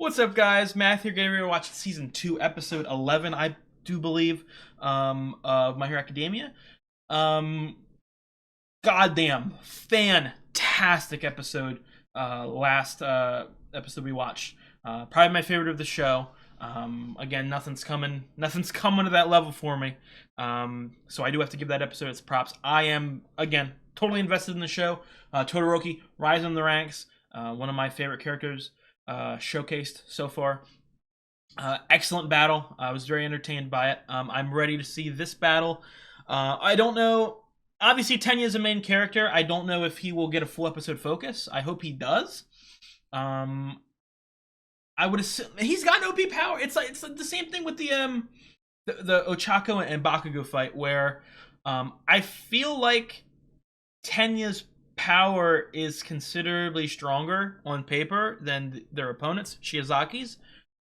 What's up, guys? Matt here, getting ready to watch Season 2, Episode 11, I do believe, of My Hero Academia. Goddamn, fantastic episode, last episode we watched. Probably my favorite of the show. Again, nothing's coming to that level for me. So I do have to give that episode its props. I am, again, totally invested in the show. Todoroki, rising in the ranks, one of my favorite characters. Showcased so far. Excellent battle. I was very entertained by it. I'm ready to see this battle. I don't know. Obviously, Tenya is a main character. I don't know if he will get a full episode focus. I hope he does. I would assume he's got OP power. It's like the same thing with the Ochako and Bakugo fight, where I feel like Tenya's power is considerably stronger on paper than their opponents, Shiozaki's.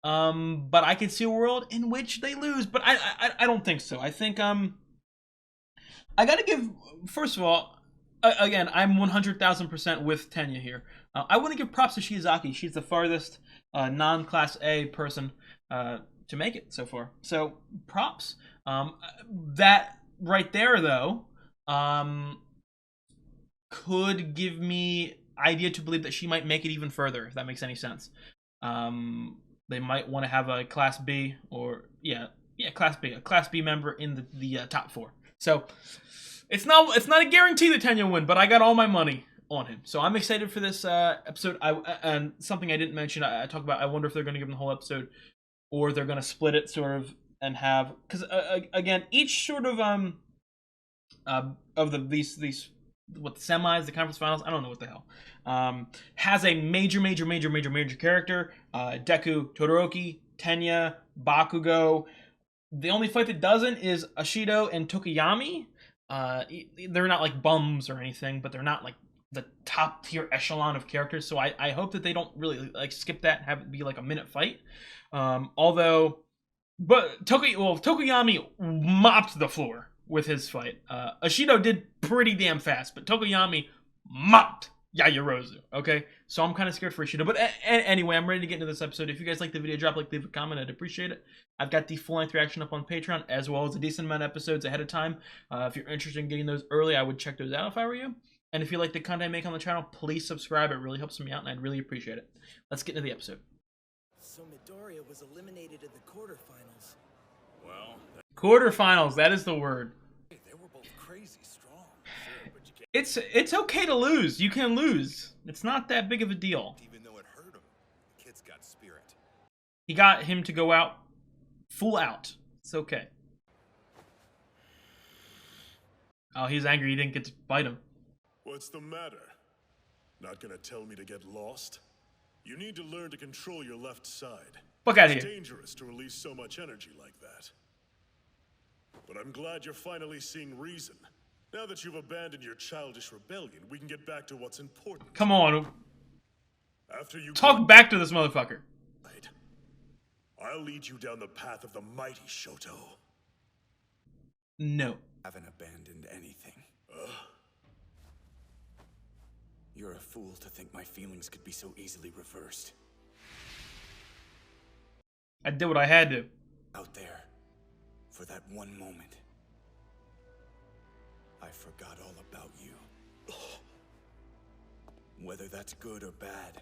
But I can see a world in which they lose, but I don't think so. I think I gotta give, first of all, again, I'm 100,000% with Tenya here. I want to give props to Shiozaki. She's the farthest non-class A person to make it so far. So props. That right there, though, could give me idea to believe that she might make it even further, if that makes any sense. They might want to have a Class B, or Class B, a Class B member in the top 4. So it's not a guarantee that Tenya will win, but I got all my money on him. So I'm excited for this episode. And something I didn't mention, I talked about, I wonder if they're going to give him the whole episode, or they're going to split it sort of and have, because again, each sort of these what, the semis, the conference finals, I don't know what the hell, has a major character. Deku, Todoroki, Tenya, Bakugo. The only fight that doesn't is Ashido and Tokoyami. They're not like bums or anything, but they're not like the top tier echelon of characters, so I hope that they don't really like skip that and have it be like a minute fight. Tokoyami mopped the floor with his fight. Ashido did pretty damn fast, but Tokoyami mopped Yaoyorozu, okay? So I'm kind of scared for Ashido. But anyway, I'm ready to get into this episode. If you guys like the video, drop a like, leave a comment. I'd appreciate it. I've got the full-length reaction up on Patreon, as well as a decent amount of episodes ahead of time. If you're interested in getting those early, I would check those out if I were you. And if you like the content I make on the channel, please subscribe. It really helps me out, and I'd really appreciate it. Let's get into the episode. So Midoriya was eliminated in the quarterfinals. Well, Quarterfinals, that is the word. they were both crazy strong. Sure, but you can't It's okay to lose. You can lose. It's not that big of a deal. even though it hurt him. The kid's got spirit. He got him to go out full out. It's okay. Oh, he's angry he didn't get to bite him. What's the matter? Not gonna tell me to get lost? You need to learn to control your left side. Fuck out of It's here. dangerous to release so much energy like that. But I'm glad you're finally seeing reason. Now that you've abandoned your childish rebellion, we can get back to what's important. Come on. After you Talk back to this motherfucker. guide, I'll lead you down the path of the mighty Shoto. No. Haven't abandoned anything. You're a fool to think my feelings could be so easily reversed. I did what I had to. Out there, for that one moment, I forgot all about you. Whether that's good or bad,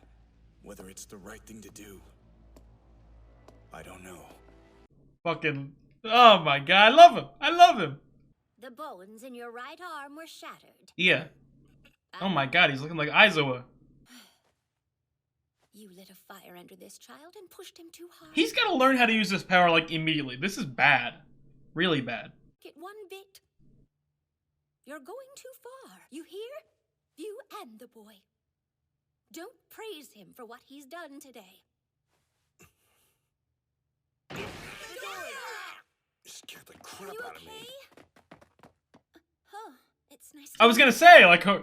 whether it's the right thing to do, I don't know. Fucking. Oh my god. I love him. I love him. The bones in your right arm were shattered. Yeah. Oh my god. He's looking like Aizawa. You lit a fire under this child and pushed him too hard. He's got to learn how to use this power like immediately. This is bad. Really bad. Get one bit. You're going too far. You hear? You and the boy. Don't praise him for what he's done today. You scared the crap You out of me. okay? Huh. It's nice I was gonna say, like, He's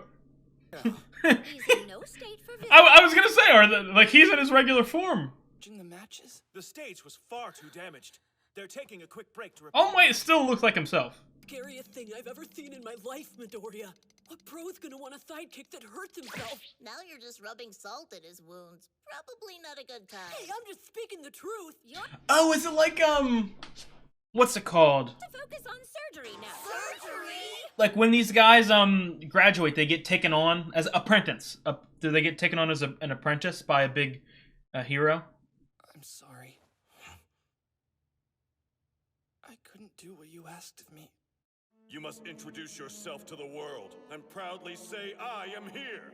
in no state for visiting. I was gonna say, like, he's in his regular form. Watching the matches? The stage was far too damaged. They're taking a quick break to All Might still looks like himself. scariest thing I've ever seen in my life, Midoriya. What pro's gonna want a sidekick that hurts himself? Now you're just rubbing salt in his wounds. Probably not a good time. Hey, I'm just speaking the truth. You're Oh, is it like, what's it called? to focus on surgery now. Surgery? Like when these guys, graduate, they get taken on as apprentice. Do they get taken on as an apprentice by a big hero? I'm sorry. I couldn't do what you asked of me. You must introduce yourself to the world and proudly say, I am here.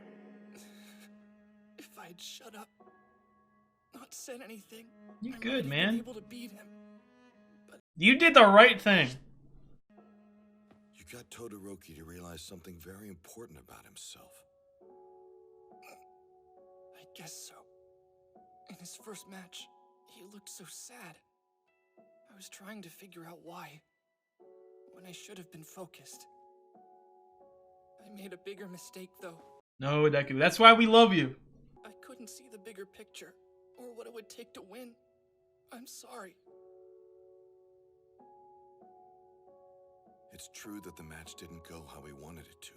If I'd shut up, not said anything, You I good, might have been man. able to beat him. You did the right thing. You got Todoroki to realize something very important about himself. I guess so. In his first match, he looked so sad. I was trying to figure out why, when I should have been focused. I made a bigger mistake, though. No, Deku, that's why we love you. I couldn't see the bigger picture, or what it would take to win. I'm sorry. It's true that the match didn't go how we wanted it to.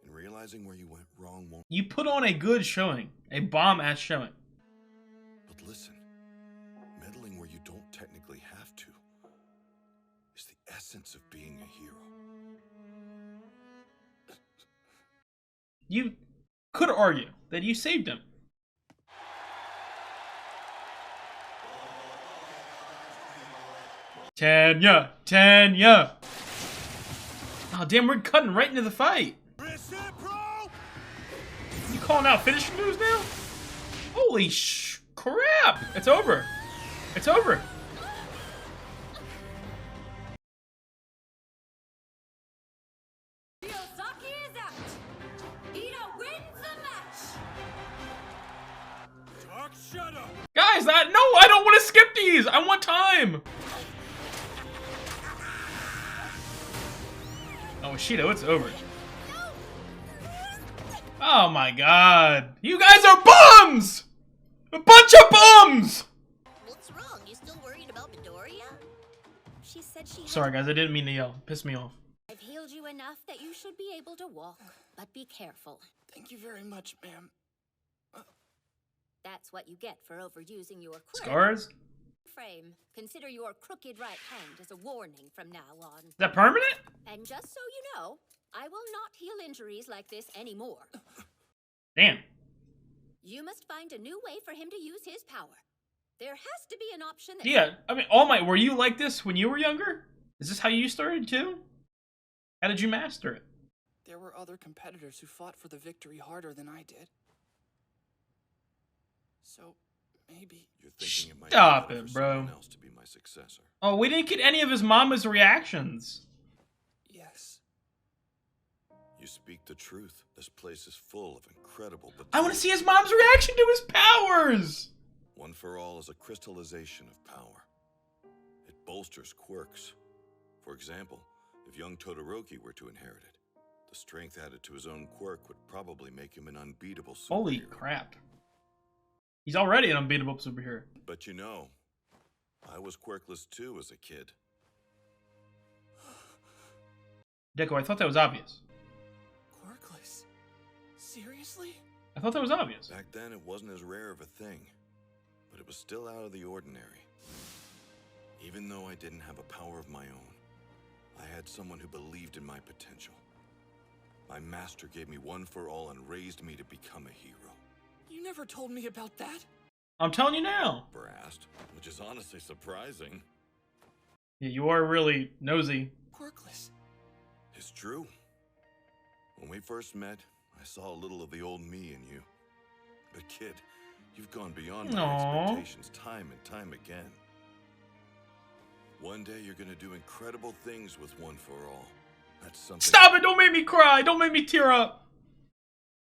And realizing where you went wrong won't... You put on a good showing. A bomb-ass showing. But listen, meddling where you don't technically have to is the essence of being a hero. You could argue that you saved him. Tanya! Oh, damn, we're cutting right into the fight. You calling out finishing moves now? Holy crap! It's over. It's over. Ryosaki is out. Iida wins the match. Talk, shut up. Guys, no, I don't want to skip these. I want time. Oh, Shido, it's over. Oh my god. You guys are bums! A bunch of bums! What's wrong? You still worried about Midoriya? She said she had. Sorry, guys, I didn't mean to yell. Pissed me off. I've healed you enough that you should be able to walk, but be careful. Thank you very much, ma'am. That's what you get for overusing your quirk. Scars? Frame. Consider your crooked right hand as a warning from now on. Is that permanent? And just so you know, I will not heal injuries like this anymore. Damn. You must find a new way for him to use his power. There has to be an option that... Yeah, I mean, All Might, were you like this when you were younger? Is this how you started too? How did you master it? There were other competitors who fought for the victory harder than I did. So, maybe... You're thinking it might Stop be better it, for bro. someone else to be my successor. Oh, we didn't get any of his mama's reactions. Yes. You speak the truth. This place is full of incredible but I want to see his mom's reaction to his powers. One for All is a crystallization of power. It bolsters quirks. For example, if young Todoroki were to inherit it, the strength added to his own quirk would probably make him an unbeatable superhero. Holy crap. He's already an unbeatable superhero. But you know, I was quirkless too as a kid. Deku, I thought that was obvious. Quirkless? Seriously? I thought that was obvious. Back then, it wasn't as rare of a thing, but it was still out of the ordinary. Even though I didn't have a power of my own, I had someone who believed in my potential. My master gave me one for all and raised me to become a hero. You never told me about that. I'm telling you now. Brassed, which is honestly surprising. Yeah, you are really nosy. Quirkless. It's true. When we first met, I saw a little of the old me in you. But kid, you've gone beyond my Aww. expectations time and time again. One day you're gonna do incredible things with One for All. That's something. Stop it! Don't make me cry! Don't make me tear up!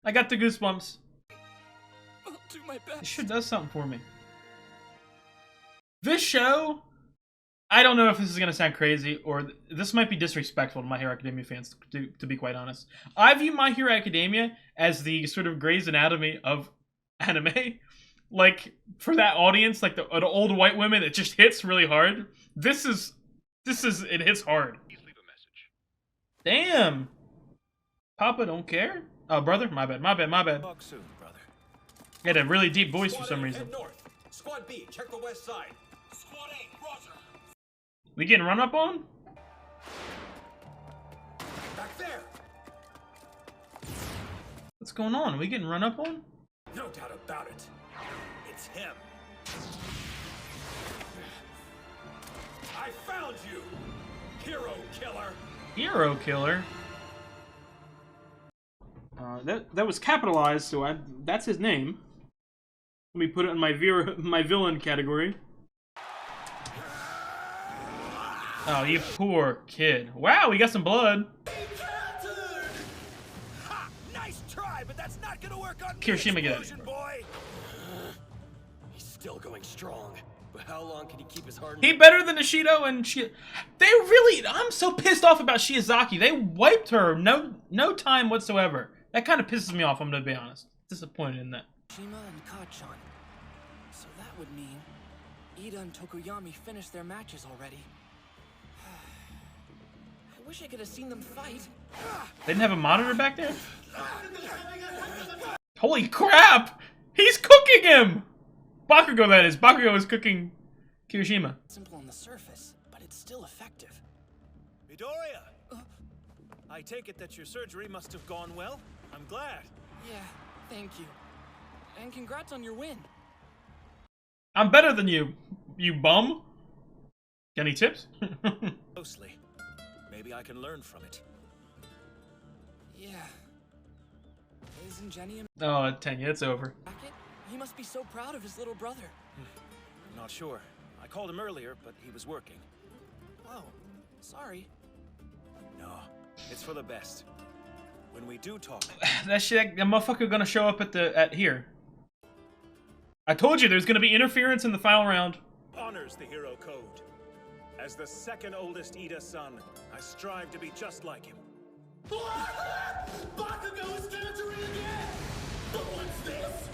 I got the goosebumps. I'll do my This best. shit does something for me. This show, I don't know if this is gonna sound crazy or this might be disrespectful to My Hero Academia fans, to be quite honest. I view My Hero Academia as the sort of Grey's Anatomy of anime. like for that audience, like the old white women, it just hits really hard. This is it hits hard. Damn. Papa don't care. Oh, brother, my bad. Talk soon, brother. He had a really deep voice for Squad some A, reason. head north. Squad B, check the west side. Squad A, roger. We getting run up on? Back there. What's going on? Are we getting run up on? No doubt about it. It's him. I found you, hero killer. Hero killer. That was capitalized, so that's his name. Let me put it in my villain category. Oh, you poor kid. Wow, we got some blood. Ha! Nice try, but that's not gonna work on Kirishima, me, get out of explosion boy. He's still going strong, but how long can he keep his heart? He better than Ishido and I'm so pissed off about Shiozaki. They wiped her. No time whatsoever. That kind of pisses me off, I'm gonna be honest. Disappointed in that. Shima and Kachan. So that would mean Iida and Tokoyami finished their matches already. I wish I could have seen them fight. They didn't have a monitor back there? Holy crap! He's cooking him! Bakugo, that is. Bakugo is cooking Kirishima. Simple on the surface, but it's still effective. Midoriya! I take it that your surgery must have gone well. I'm glad. Yeah, thank you. And congrats on your win. I'm better than you, you bum. Got any tips? Closely. Maybe I can learn from it. Yeah. Isn't Jenny in Oh, Tenya, it's over. bracket? He must be so proud of his little brother. I'm not sure. I called him earlier, but he was working. Oh, sorry. No, it's for the best. When we do talk, That motherfucker gonna show up at here. I told you there's gonna be interference in the final round. honors the hero code. As the second oldest Iida son, I strive to be just like him. Bakugo is countering again. But what's this?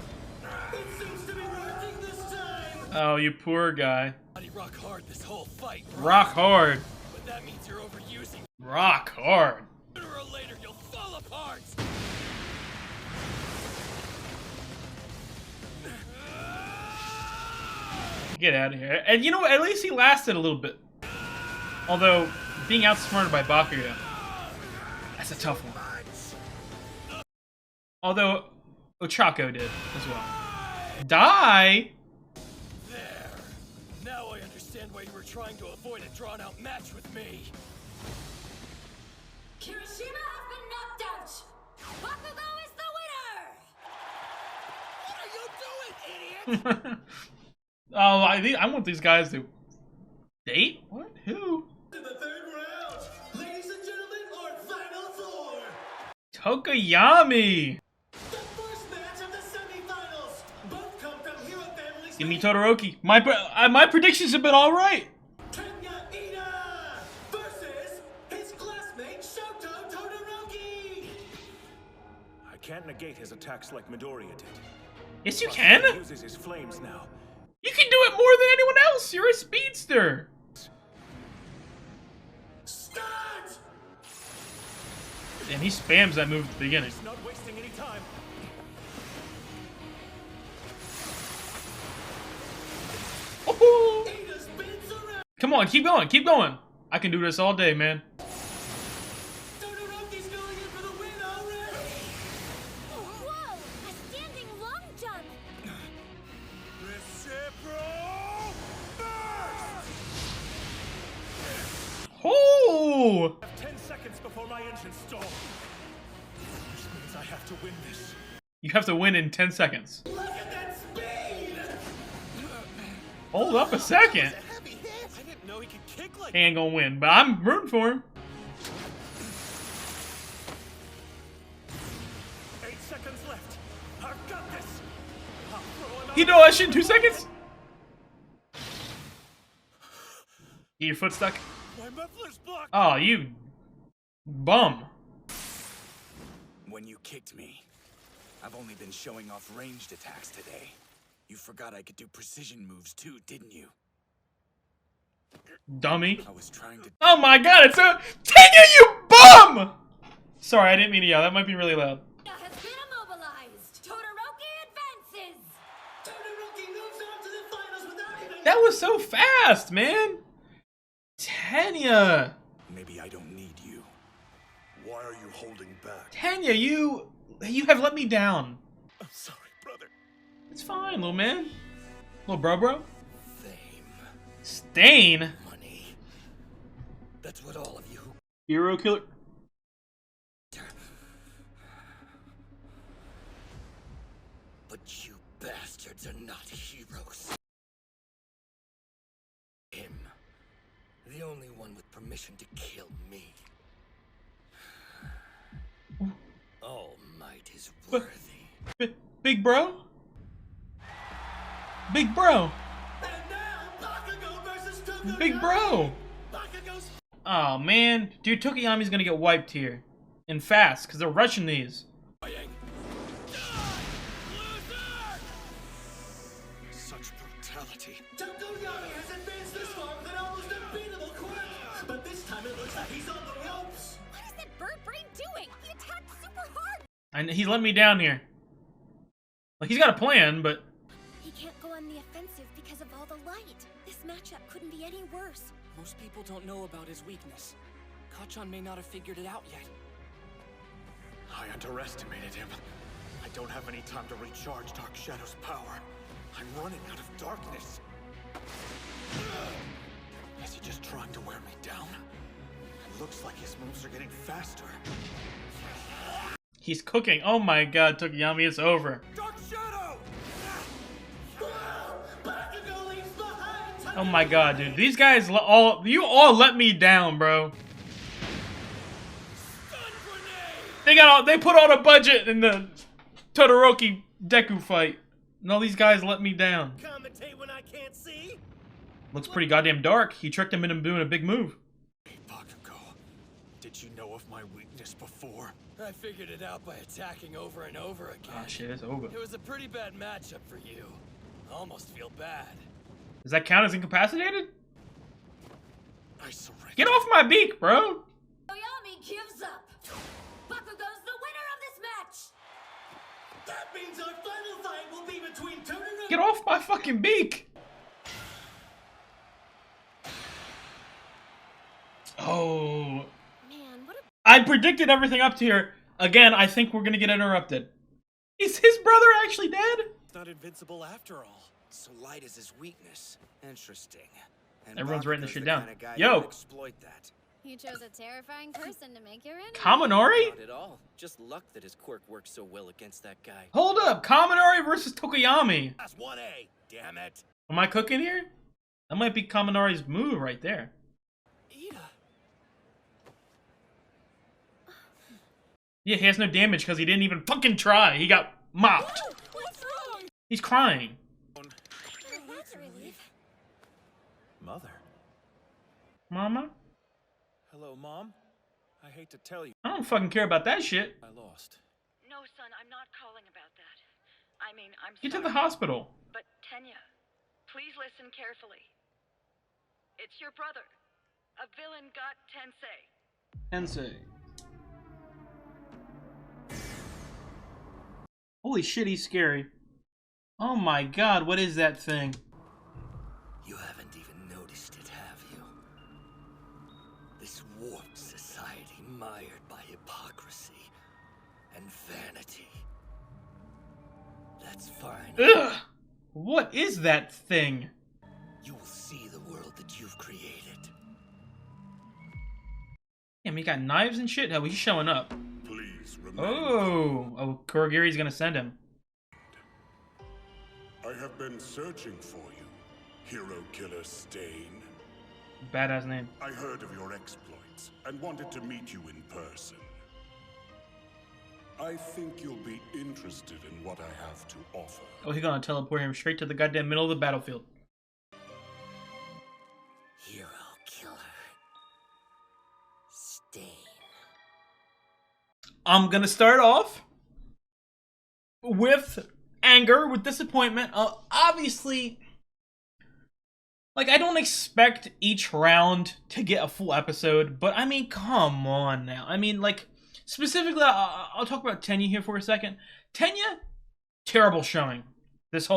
It seems to be working this time. Oh, you poor guy. Body rock hard this whole fight, bro. Rock hard. But that means you're overusing. Rock hard. Sooner or later, you'll fall apart. Get out of here. And you know what? At least he lasted a little bit. Although, being outsmarted by Bakugo, that's a tough one. Although, Ochako did as well. Die? There. Now I understand why you were trying to avoid a drawn-out match with me. Kirishima has been knocked out! Bakugo is the winner! What are you doing, idiot? Oh, I want these guys to date? What? Who? To the third round. Ladies and gentlemen, our final four. Tokoyami! The first match of the semifinals. Both come from hero families. Give me Todoroki. My predictions have been all right. Tenya Iida versus his classmate Shoto Todoroki. I can't negate his attacks like Midoriya did. Yes, you Plus, can. He uses his flames now. You can do it more than anyone else. You're a speedster. Start! And he spams that move at the beginning. He's not wasting any time. Woohoo! Iida spins around. Come on, keep going, keep going. I can do this all day, man. Todoroki's going in for the win already. Whoa! A standing long jump! Recipro burst! Oh! I have 10 seconds before my engine stall. Which means I have to win this. You have to win in 10 seconds. Look at that speed! Hold up a second. Heavy hit. I didn't know he could kick like He ain't gonna win, but I'm rooting for him. 8 seconds left. I've got this. I'll throw him out. You know that shit in 2 seconds? Get your foot stuck? My muffler's blocked. Oh, you bum. When you kicked me, I've only been showing off ranged attacks today. You forgot I could do precision moves too, didn't you? Dummy. I was trying to... Oh my god, it's a Tanya, you bum! Sorry, I didn't mean to yell. That might be really loud. Has been immobilized. Todoroki advances. Todoroki moves on to the finals without even... That was so fast, man. Tanya. Maybe I don't need you. Why are you holding back? Tanya, you have let me down. I'm sorry, brother. It's fine, little man. Little bro. Fame. Stain. Money. That's what all of you... Hero killer. But you bastards are not heroes. Him. The only one with permission to kill me. All might is worthy. Big bro? Big bro. And now, Bakugo versus Todoroki. Big bro. Bakugo's... Oh man, dude, Tokiyami's gonna get wiped here. And fast, because they're rushing these. Such brutality. Tokuyami has advanced this far with an almost unbeatable quirk. But this time it looks like he's on the ropes. What is that bird brain doing? He attacked super hard. And he let me down here. Like, he's got a plan, but... He can't go on the offensive because of all the light. This matchup couldn't be any worse. Most people don't know about his weakness. Kachan may not have figured it out yet. I underestimated him. I don't have any time to recharge Dark Shadow's power. I'm running out of darkness. Is he just trying to wear me down? It looks like his moves are getting faster. He's cooking. Oh my god, Tokiyami, it's over. Dark Shadow! Bakugo leaves behind. Oh my god, dude. These guys you all let me down, bro. They put all the budget in the Todoroki Deku fight. And all these guys let me down. Commentate when I can't see. Looks pretty goddamn dark. He tricked him into doing a big move. Hey, Bakugo. Did you know of my weakness before? I figured it out by attacking over and over again. Ah, shit, it's over. It was a pretty bad matchup for you. I almost feel bad. Does that count as incapacitated? I surrender. Get off my beak, bro. Toyomi gives up. Bakugo's the winner of this match. That means our final fight will be between Todoroki. Get off my fucking beak. Oh. Man, what a I predicted everything up to here. Again, I think we're gonna get interrupted. Is his brother actually dead? Not invincible after all. So light is his weakness. Interesting. And Everyone's writing this Bakugo's shit the down. kind of guy Yo. who would exploit that. You chose a terrifying person to make your enemy. Kaminari? Not at all. Just luck that his quirk works so well against that guy. Hold up, Kaminari versus Tokiyami. That's 1A. Damn it. Am I cooking here? That might be Kaminari's move right there. Iida. Yeah, he has no damage because he didn't even fucking try. He got mopped. What's wrong? He's crying. That's a relief. Mother. Mama? Hello, Mom. I hate to tell you, I don't fucking care about that shit. I lost. No, son, I'm not calling about that. I mean, I'm Get to sorry, the hospital. but Tenya, please listen carefully. It's your brother. A villain got Tensei. Tensei. Holy shit, he's scary. Oh my god, what is that thing? You haven't even noticed it, have you? This warped society mired by hypocrisy and vanity. That's fine. Ugh! What is that thing? You will see the world that you've created. Damn, he got knives and shit? How he's showing up. Please remain. Oh, Kurogiri's gonna send him. I have been searching for you, Hero Killer Stain. Badass name. I heard of your exploits and wanted to meet you in person. I think you'll be interested in what I have to offer. Oh, he's gonna teleport him straight to the goddamn middle of the battlefield. Hero Killer Stain. I'm gonna start off with anger, with disappointment. Obviously, like, I don't expect each round to get a full episode, but I mean, come on now. I mean, like, specifically, I'll talk about Tenya here for a second. Tenya, terrible showing. This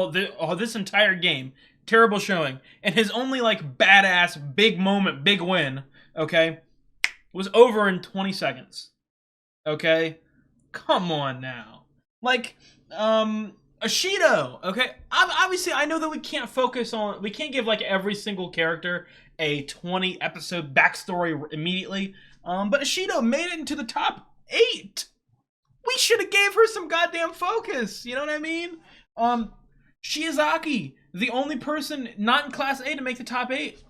entire game, terrible showing. And his only, like, badass, big moment, big win, okay, was over in 20 seconds. Okay? Come on now. Like, Ashido, okay? Obviously, I know that we can't give, like, every single character a 20 episode backstory immediately. But Ashido made it into the top 8. We should have gave her some goddamn focus. You know what I mean? Shiozaki, the only person not in Class A to make the top 8.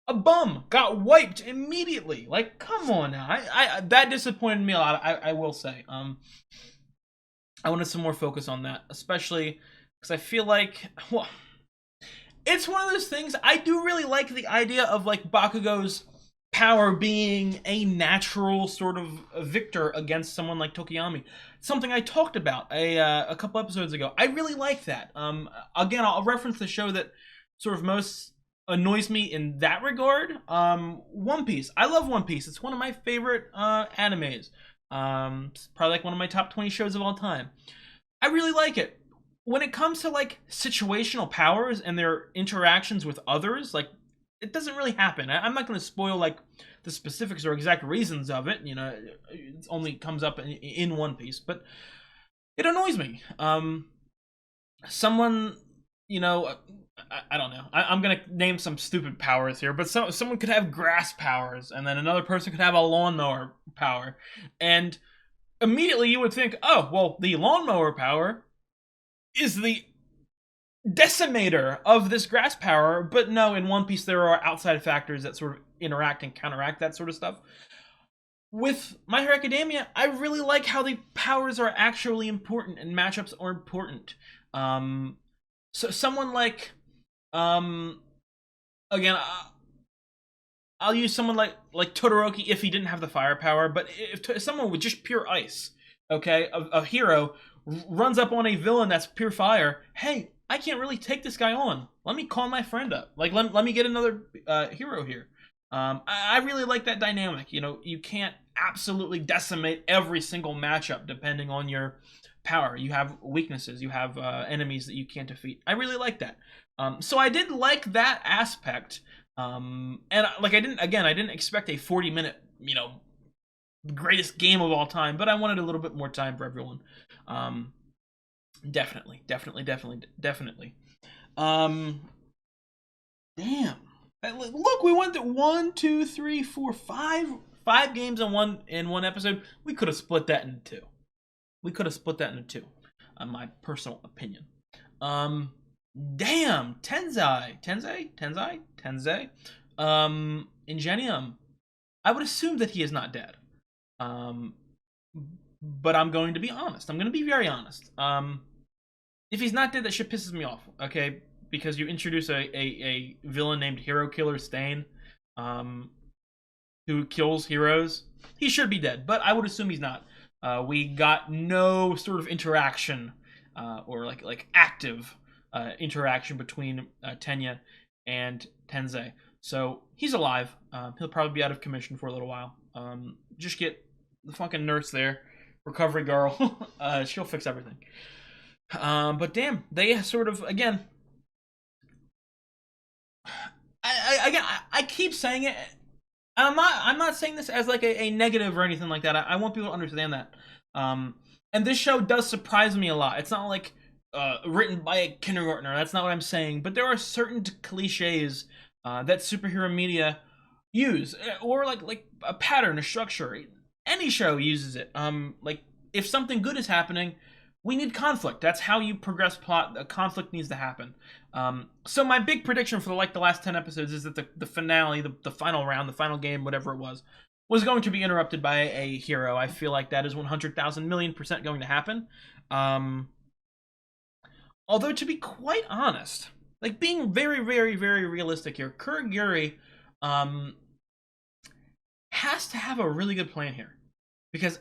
A bum, got wiped immediately. Like, come on now. I that disappointed me a lot, I will say. I wanted some more focus on that, especially because I feel like, well, it's one of those things. I do really like the idea of, like, Bakugo's power being a natural sort of victor against someone like Tokiyami. Something I talked about a couple episodes ago. I really like that. Again, I'll reference the show that sort of most annoys me in that regard. One Piece. I love One Piece. It's one of my favorite animes. It's probably like one of my top 20 shows of all time. I really like it. When it comes to, like, situational powers and their interactions with others, like, it doesn't really happen. I'm not going to spoil, like, the specifics or exact reasons of it. You know, it only comes up in One Piece, but it annoys me. Someone, you know, I don't know. I'm going to name some stupid powers here, but someone could have grass powers, and then another person could have a lawnmower power. And immediately you would think, oh, well, the lawnmower power is the decimator of this grass power. But no, in One Piece there are outside factors that sort of interact and counteract that sort of stuff. With My Hero Academia, I really like how the powers are actually important and matchups are important. So someone like, again, I'll use someone like Todoroki if he didn't have the firepower, but if someone with just pure ice, okay, a hero runs up on a villain that's pure fire, hey, I can't really take this guy on. Let me call my friend up. Like, let me get another hero here. I really like that dynamic. You know, you can't absolutely decimate every single matchup depending on your power. You have weaknesses. You have enemies that you can't defeat. I really like that. So I did like that aspect. And like, I didn't expect a 40-minute, you know, greatest game of all time, but I wanted a little bit more time for everyone. Definitely. Damn. Look, we went to 1, 2, 3, 4, 5 games in one episode. We could have split that into 2. In my personal opinion. Damn, Tensei. Ingenium. I would assume that he is not dead. But I'm going to be honest. I'm going to be very honest. If he's not dead, that shit pisses me off. Okay, because you introduce a villain named Hero Killer Stain, who kills heroes. He should be dead, but I would assume he's not. We got no sort of interaction, or like active interaction between Tenya and Tensei. So he's alive. He'll probably be out of commission for a little while. Just get the fucking nurse there, recovery girl. She'll fix everything. But damn, they sort of, again, I keep saying it. I'm not saying this as like a negative or anything like that. I want people to understand that. And this show does surprise me a lot. It's not like written by a kindergartner. That's not what I'm saying. But there are certain cliches that superhero media use, or like a pattern, a structure. Any show uses it. Like, if something good is happening, we need conflict. That's how you progress plot. A conflict needs to happen. So my big prediction for the last 10 episodes is that the finale, the final round, the final game, whatever it was going to be interrupted by a hero. I feel like that is 100,000 million% going to happen. Although, to be quite honest, like, being very, very, very realistic here, Kurogiri has to have a really good plan here. Because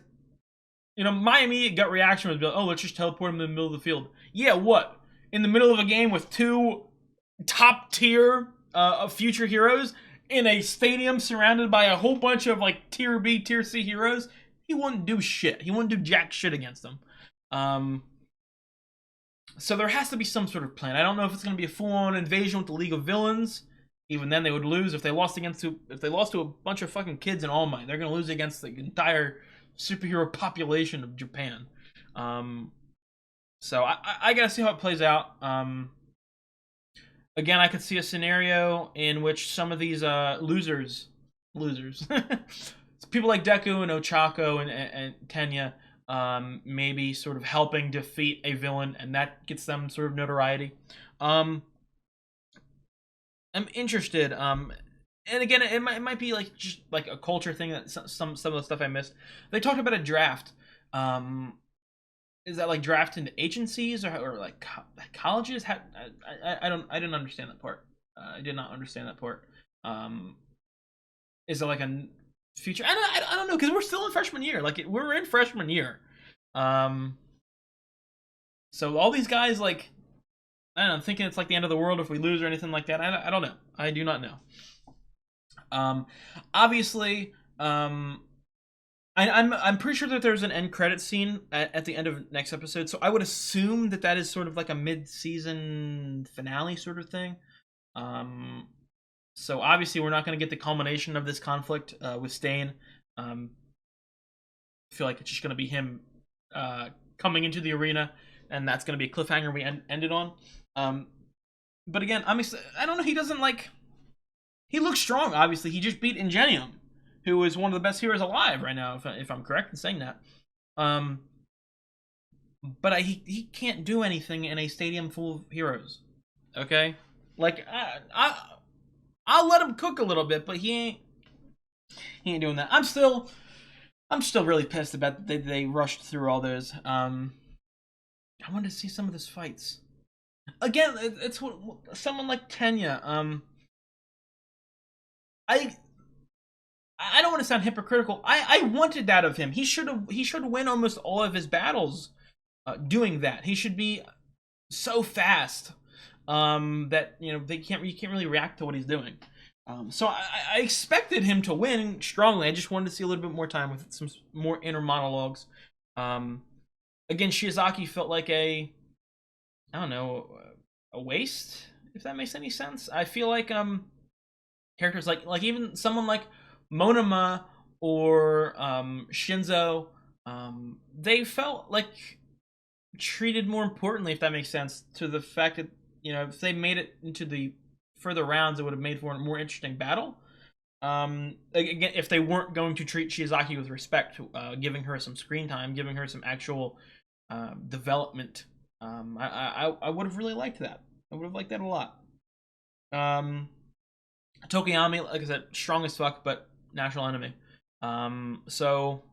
You know, my immediate gut reaction was, oh, let's just teleport him in the middle of the field. Yeah, what? In the middle of a game with two top tier future heroes in a stadium surrounded by a whole bunch of like tier B, tier C heroes, he wouldn't do shit. He wouldn't do jack shit against them. So there has to be some sort of plan. I don't know if it's going to be a full-on invasion with the League of Villains. Even then, they would lose if they lost to a bunch of fucking kids in All Might. They're going to lose against the entire superhero population of Japan. So I gotta see how it plays out. Again, I could see a scenario in which some of these losers, people like Deku and Ochako and Tenya, maybe sort of helping defeat a villain, and that gets them sort of notoriety. I'm interested. And again, it might be like just like a culture thing that some of the stuff I missed. They talked about a draft. Is that like draft into agencies or like colleges? I didn't understand that part. I did not understand that part. Is it like a future? I don't know, because we're still in freshman year. Like we're in freshman year. So all these guys, like, I don't know, I'm thinking it's like the end of the world if we lose or anything like that. I don't know. I do not know. Obviously, I'm pretty sure that there's an end credit scene at the end of next episode, so I would assume that is sort of like a mid-season finale sort of thing. So obviously we're not going to get the culmination of this conflict with Stain. I feel like it's just going to be him coming into the arena, and that's going to be a cliffhanger we ended on. But again, I don't know. He doesn't like. He looks strong. Obviously, he just beat Ingenium, who is one of the best heroes alive right now, if I'm correct in saying that. But he can't do anything in a stadium full of heroes. Okay, like I'll let him cook a little bit, but he ain't doing that. I'm still really pissed about that they rushed through all those. I wanted to see some of those fights. Again, it's what someone like Tenya. I don't want to sound hypocritical. I wanted that of him. He should win almost all of his battles doing that. He should be so fast that you can't really react to what he's doing. So I expected him to win strongly. I just wanted to see a little bit more time with some more inner monologues. Again, Shiozaki felt like a waste, if that makes any sense. I feel like characters like even someone like Monoma or Shinzo, they felt like treated more importantly, if that makes sense, to the fact that if they made it into the further rounds, it would have made for a more interesting battle. Again, if they weren't going to treat Shiozaki with respect, giving her some screen time, giving her some actual development, I would have really liked that. I would have liked that a lot. Tokoyami, like I said, strong as fuck, but natural enemy. So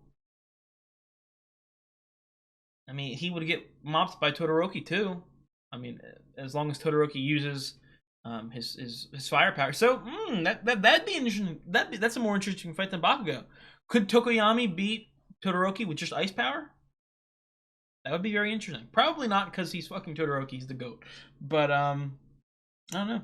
I mean, he would get mopped by Todoroki too. I mean, as long as Todoroki uses his firepower. So that'd be interesting. That's a more interesting fight than Bakugo. Could Tokoyami beat Todoroki with just ice power? That would be very interesting. Probably not, because he's fucking Todoroki. He's the GOAT. But I don't know.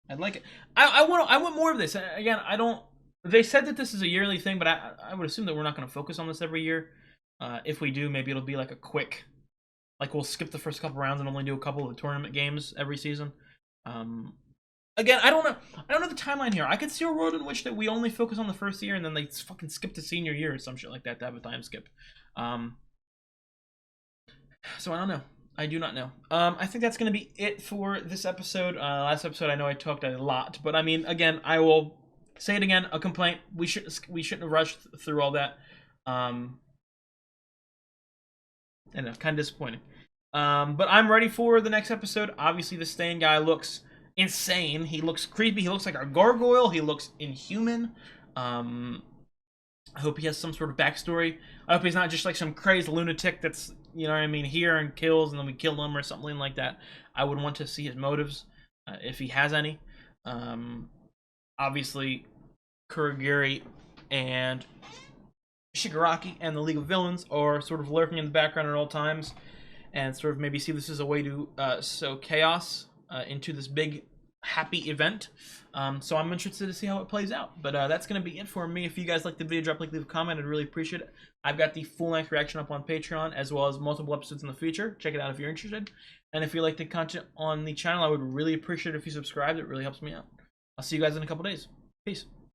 I'd like it. I want more of this. Again, I don't. They said that this is a yearly thing, but I would assume that we're not going to focus on this every year. If we do, maybe it'll be like a quick, like we'll skip the first couple rounds and only do a couple of the tournament games every season. Again, I don't know the timeline here. I could see a world in which that we only focus on the first year and then they fucking skip to senior year or some shit like that to have a time skip. So I don't know. I do not know. I think that's going to be it for this episode. Last episode, I know I talked a lot, but I mean, again, I will say it again. A complaint. We shouldn't have rushed through all that. And it's kind of disappointing. But I'm ready for the next episode. Obviously, the Stain guy looks insane. He looks creepy. He looks like a gargoyle. He looks inhuman. I hope he has some sort of backstory. I hope he's not just like some crazy lunatic that's, here and kills and then we kill him or something like that. I would want to see his motives, if he has any. Obviously, Kurogiri and Shigaraki and the League of Villains are sort of lurking in the background at all times, and sort of maybe see this as a way to sow chaos into this big happy event. So I'm interested to see how it plays out. But that's going to be it for me. If you guys like the video, drop a like, leave a comment. I'd really appreciate it. I've got the full-length reaction up on Patreon, as well as multiple episodes in the future. Check it out if you're interested. And if you like the content on the channel, I would really appreciate it if you subscribed. It really helps me out. I'll see you guys in a couple days. Peace.